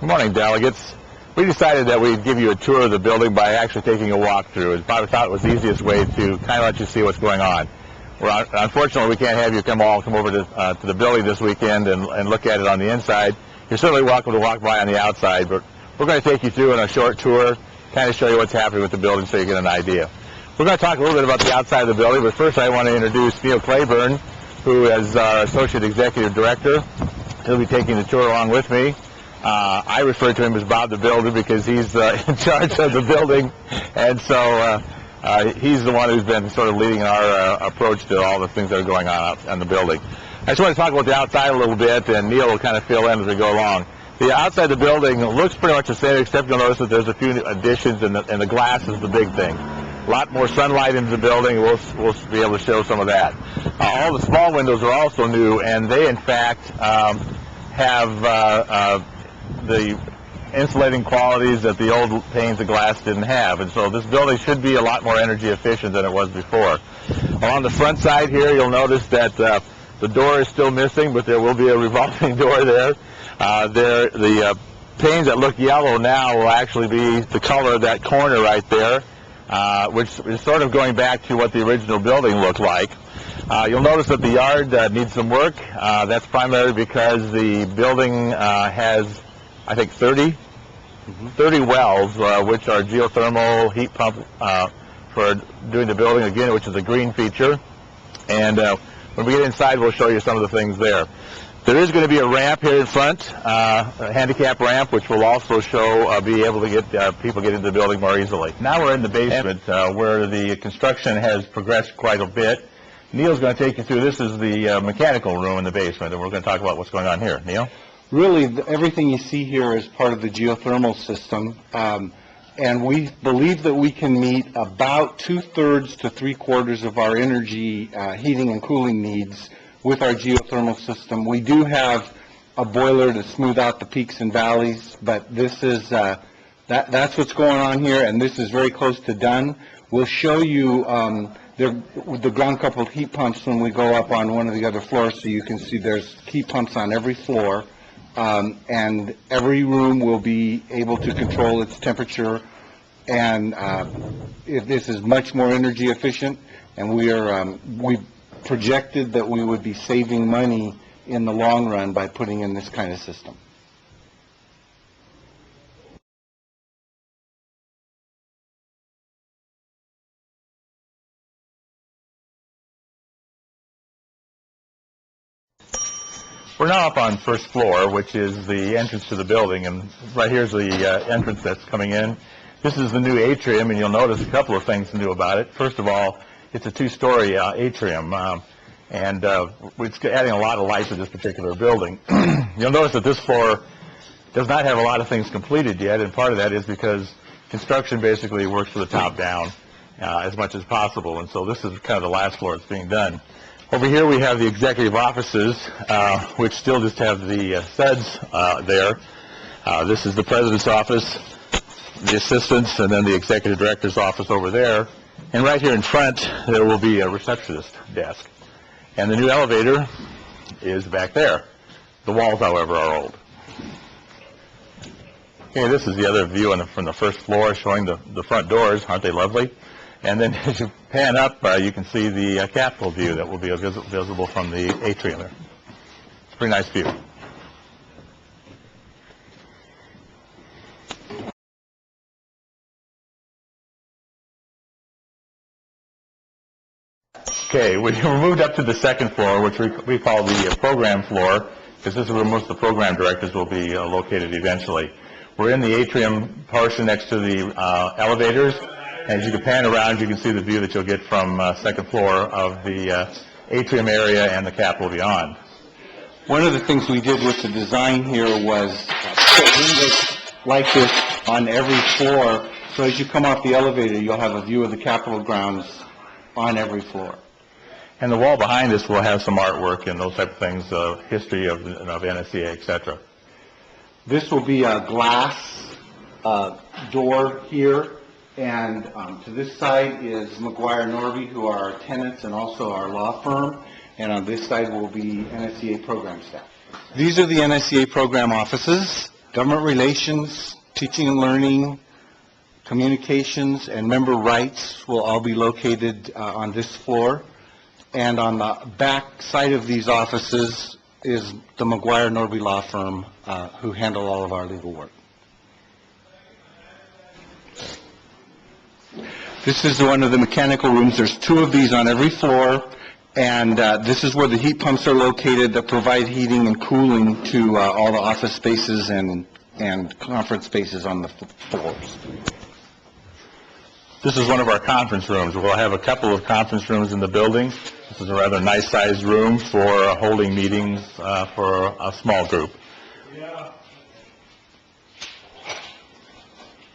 Good morning, delegates. We decided that we'd give you a tour of the building by actually taking a walkthrough. We probably thought it was the easiest way to kind of let you see what's going on. Unfortunately, we can't have you come over to the building this weekend and look at it on the inside. You're certainly welcome to walk by on the outside, but we're going to take you through in a short tour, kind of show you what's happening with the building so you get an idea. We're going to talk a little bit about the outside of the building, but first I want to introduce Neal Clayburn, who is our Associate Executive Director. He'll be taking the tour along with me. I refer to him as Bob the Builder because he's in charge of the building, and so he's the one who's been sort of leading our approach to all the things that are going on out in the building. I just want to talk about the outside a little bit, and Neal will kind of fill in as we go along. The outside of the building looks pretty much the same, except you'll notice that there's a few additions, and the glass is the big thing. A lot more sunlight into the building. We'll be able to show some of that. All the small windows are also new, and they, in fact, have the insulating qualities that the old panes of glass didn't have, and so this building should be a lot more energy efficient than it was before. Along the front side here, you'll notice that the door is still missing, but there will be a revolving door there. The panes that look yellow now will actually be the color of that corner right there, which is sort of going back to what the original building looked like. You'll notice that the yard needs some work. That's primarily because the building has, I think, 30 wells, which are geothermal heat pump for doing the building, again, which is a green feature. And when we get inside, we'll show you some of the things there. There is going to be a ramp here in front, a handicap ramp, which will also show be able to get people get into the building more easily. Now we're in the basement where the construction has progressed quite a bit. Neal's going to take you through. This is the mechanical room in the basement, and we're going to talk about what's going on here. Neal? Really, everything you see here is part of the geothermal system, and we believe that we can meet about 2/3 to 3/4 of our energy heating and cooling needs with our geothermal system. We do have a boiler to smooth out the peaks and valleys, but this is that's what's going on here, and this is very close to done. We'll show you the ground-coupled heat pumps when we go up on one of the other floors, so you can see there's heat pumps on every floor. And every room will be able to control its temperature, and this is much more energy efficient, and we projected that we would be saving money in the long run by putting in this kind of system. We're now up on first floor, which is the entrance to the building, and right here's the entrance that's coming in. This is the new atrium, and you'll notice a couple of things new about it. First of all, it's a two-story atrium, and it's adding a lot of light to this particular building. You'll notice that this floor does not have a lot of things completed yet, and part of that is because construction basically works from the top down as much as possible, and so this is kind of the last floor that's being done. Over here we have the executive offices, which still just have the studs there. This is the president's office, the assistants, and then the executive director's office over there. And right here in front, there will be a receptionist desk. And the new elevator is back there. The walls, however, are old. Okay, this is the other view from the first floor showing the front doors. Aren't they lovely? And then as you pan up, you can see the Capitol view that will be visible from the atrium there. It's a pretty nice view. Okay, we moved up to the second floor, which we call the program floor, because this is where most of the program directors will be located eventually. We're in the atrium portion next to the elevators. As you can pan around, you can see the view that you'll get from second floor of the atrium area and the Capitol beyond. One of the things we did with the design here was put windows like this on every floor, so as you come off the elevator, you'll have a view of the Capitol grounds on every floor. And the wall behind us will have some artwork and those type of things, history of NSEA, etc. This will be a glass door here. And to this side is McGuire Norby, who are our tenants and also our law firm. And on this side will be NSEA program staff. These are the NSEA program offices. Government relations, teaching and learning, communications, and member rights will all be located on this floor. And on the back side of these offices is the McGuire Norby Law Firm, who handle all of our legal work. This is one of the mechanical rooms. There's 2 of these on every floor, and this is where the heat pumps are located that provide heating and cooling to all the office spaces and conference spaces on the floors. This is one of our conference rooms. We'll have a couple of conference rooms in the building. This is a rather nice-sized room for holding meetings for a small group.